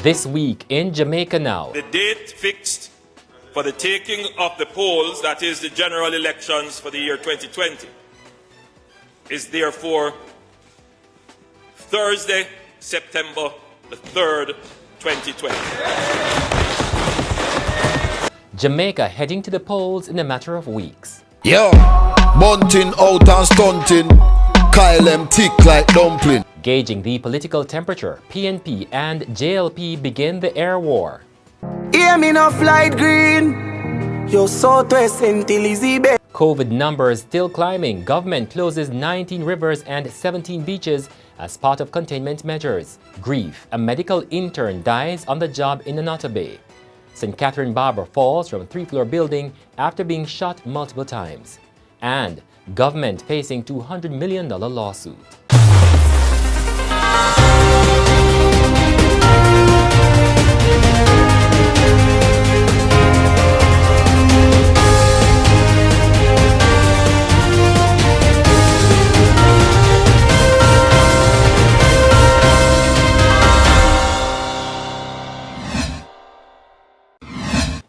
This week in Jamaica now. The date fixed for the taking of the polls, that is the general elections for the year 2020, is therefore Thursday, September the 3rd, 2020. Jamaica heading to the polls in a matter of weeks. Yo, bunting out and stunting, Kyle them tick like dumpling. Gauging the political temperature, PNP and JLP begin the air war. Hear me no flight green. Yo southwest until easy bay. COVID numbers still climbing. Government closes 19 rivers and 17 beaches as part of containment measures. Grief. A medical intern dies on the job in Anota Bay. St. Catherine Barber falls from a 3-floor building after being shot multiple times. And government facing $200 million lawsuit.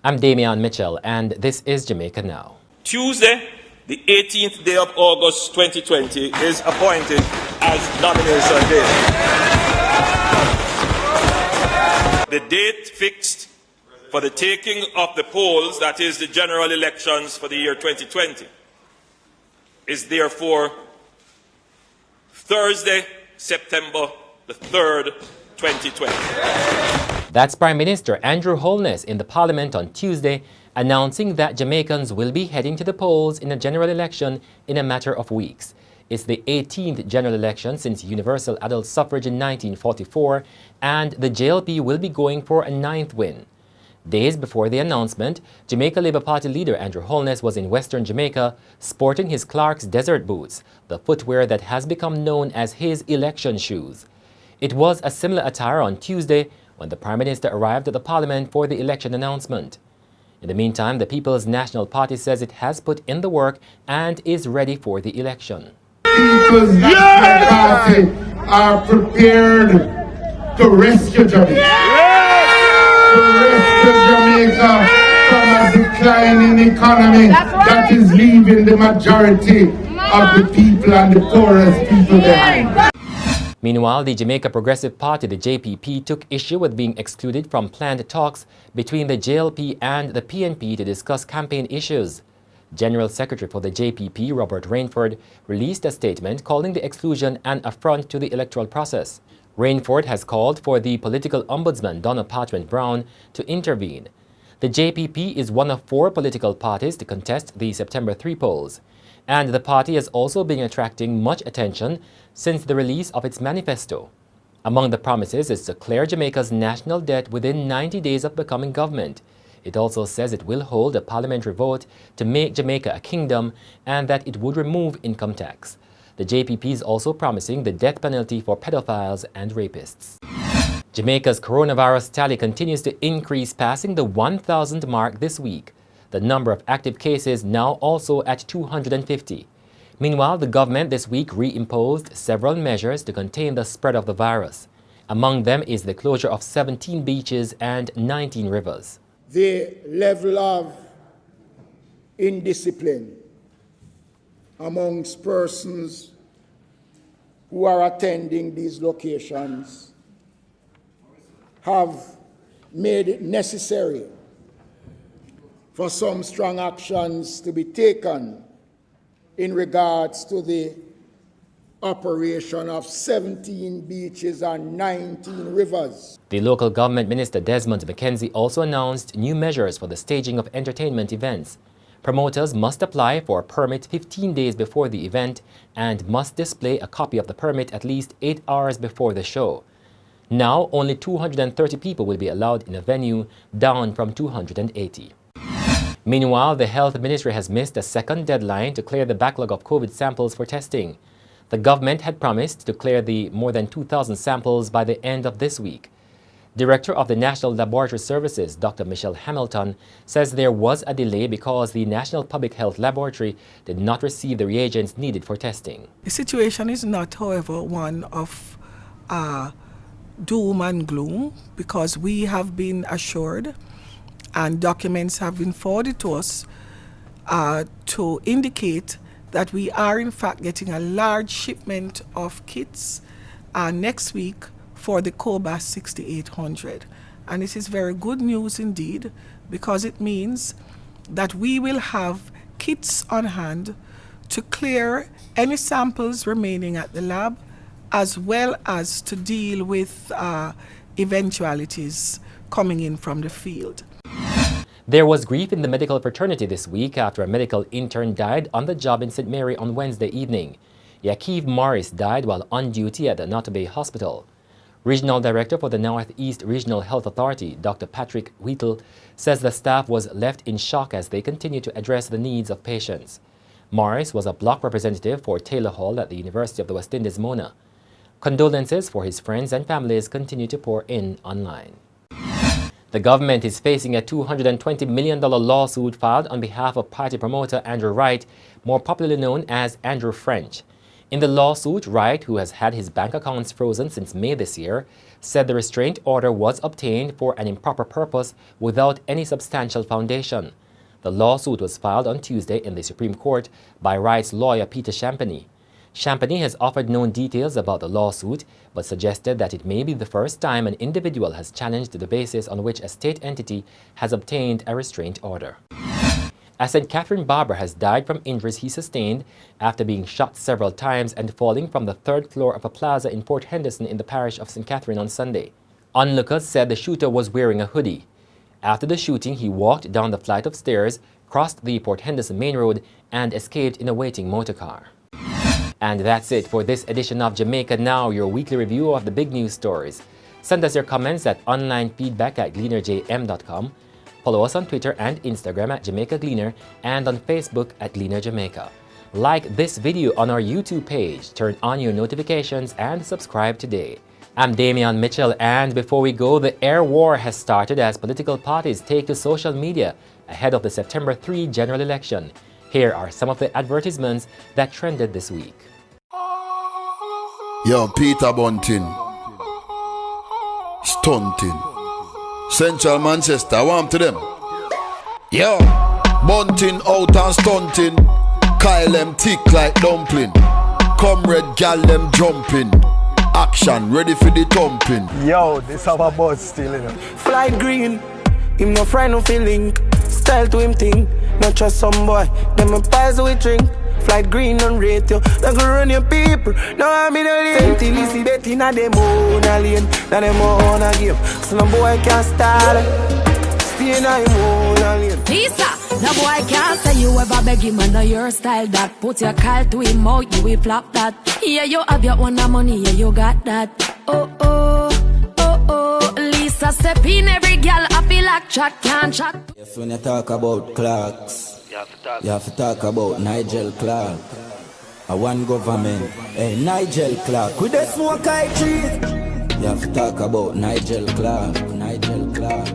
I'm Damian Mitchell, and this is Jamaica Now. Tuesday, the 18th day of August 2020, is appointed as nomination day. The date fixed for the taking of the polls, that is the general elections for the year 2020, is therefore Thursday, September the 3rd, 2020. That's Prime Minister Andrew Holness in the Parliament on Tuesday announcing that Jamaicans will be heading to the polls in a general election in a matter of weeks. It's the 18th general election since universal adult suffrage in 1944, and the JLP will be going for a 9th win. Days before the announcement, Jamaica Labour Party leader Andrew Holness was in Western Jamaica sporting his Clark's desert boots, the footwear that has become known as his election shoes. It was a similar attire on Tuesday when the Prime Minister arrived at the Parliament for the election announcement. In the meantime, the People's National Party says it has put in the work and is ready for the election. People's National Party are prepared to rescue Jamaica. To rescue Jamaica from a declining economy that is leaving the majority of the people and the poorest people behind. Meanwhile, the Jamaica Progressive Party, the JPP, took issue with being excluded from planned talks between the JLP and the PNP to discuss campaign issues. General Secretary for the JPP, Robert Rainford, released a statement calling the exclusion an affront to the electoral process. Rainford has called for the political ombudsman, Donna Parchment Brown, to intervene. The JPP is one of 4 political parties to contest the September 3 polls. And the party has also been attracting much attention since the release of its manifesto. Among the promises is to clear Jamaica's national debt within 90 days of becoming government. It also says it will hold a parliamentary vote to make Jamaica a kingdom and that it would remove income tax. The JPP is also promising the death penalty for pedophiles and rapists. Jamaica's coronavirus tally continues to increase, passing the 1,000 mark this week. The number of active cases now also at 250. Meanwhile, the government this week reimposed several measures to contain the spread of the virus. Among them is the closure of 17 beaches and 19 rivers. The level of indiscipline amongst persons who are attending these locations have made it necessary for some strong actions to be taken in regards to the operation of 17 beaches and 19 rivers. The local government minister Desmond McKenzie also announced new measures for the staging of entertainment events. Promoters must apply for a permit 15 days before the event and must display a copy of the permit at least 8 hours before the show. Now, only 230 people will be allowed in a venue, down from 280. Meanwhile, the Health Ministry has missed a second deadline to clear the backlog of COVID samples for testing. The government had promised to clear the more than 2,000 samples by the end of this week. Director of the National Laboratory Services, Dr. Michelle Hamilton, says there was a delay because the National Public Health Laboratory did not receive the reagents needed for testing. The situation is not, however, one of doom and gloom, because we have been assured and documents have been forwarded to us to indicate that we are in fact getting a large shipment of kits next week for the COBA 6800. And it is very good news indeed, because it means that we will have kits on hand to clear any samples remaining at the lab, as well as to deal with eventualities coming in from the field. There was grief in the medical fraternity this week after a medical intern died on the job in St. Mary on Wednesday evening. Yakeev Morris died while on duty at the Notta Bay Hospital. Regional Director for the Northeast Regional Health Authority, Dr. Patrick Wheatle, says the staff was left in shock as they continue to address the needs of patients. Morris was a block representative for Taylor Hall at the University of the West Indies, Mona. Condolences for his friends and families continue to pour in online. The government is facing a $220 million lawsuit filed on behalf of party promoter Andrew Wright, more popularly known as Andrew French. In the lawsuit, Wright, who has had his bank accounts frozen since May this year, said the restraint order was obtained for an improper purpose without any substantial foundation. The lawsuit was filed on Tuesday in the Supreme Court by Wright's lawyer Peter Champagny. Champagny has offered no details about the lawsuit, but suggested that it may be the first time an individual has challenged the basis on which a state entity has obtained a restraint order. A St. Catherine barber has died from injuries he sustained after being shot several times and falling from the third floor of a plaza in Port Henderson in the parish of St. Catherine on Sunday. Onlookers said the shooter was wearing a hoodie. After the shooting, he walked down the flight of stairs, crossed the Port Henderson main road, and escaped in a waiting motorcar. And that's it for this edition of Jamaica Now, your weekly review of the big news stories. Send us your comments at onlinefeedback@gleanerjm.com. Follow us on Twitter and Instagram at Jamaica Gleaner and on Facebook at Gleaner Jamaica. Like this video on our YouTube page, turn on your notifications and subscribe today. I'm Damian Mitchell, and before we go, the air war has started as political parties take to social media ahead of the September 3 general election. Here are some of the advertisements that trended this week. Yo, Peter Bunting. Stunting. Central Manchester, warm to them. Yo, Bunting out and stunting. Kyle them tick like dumpling. Comrade gal them jumping. Action ready for the thumping. Yo, this have a buzz still in it. Flight green, him no friend no feel link. Style to him thing, not just some boy. Them a pies we drink. Flight green on rate you, not gonna run your people. No I'm in a lane. Till you see bet in a them own a lane. Now them own a game, so no boy can't start. Stay in a him own a lane. Lisa, no boy can't say you ever beg him and know your style that. Put your call to him out, you will flop that. Yeah, you have your own money, yeah, you got that. Oh, oh, oh, oh. Lisa step in every girl, I feel like chat can't chat. Yes, when you talk about clocks, you have to talk about Nigel Clark. A one government, hey, Nigel Clark. With the smoke I treat. You have to talk about Nigel Clark, Nigel Clark.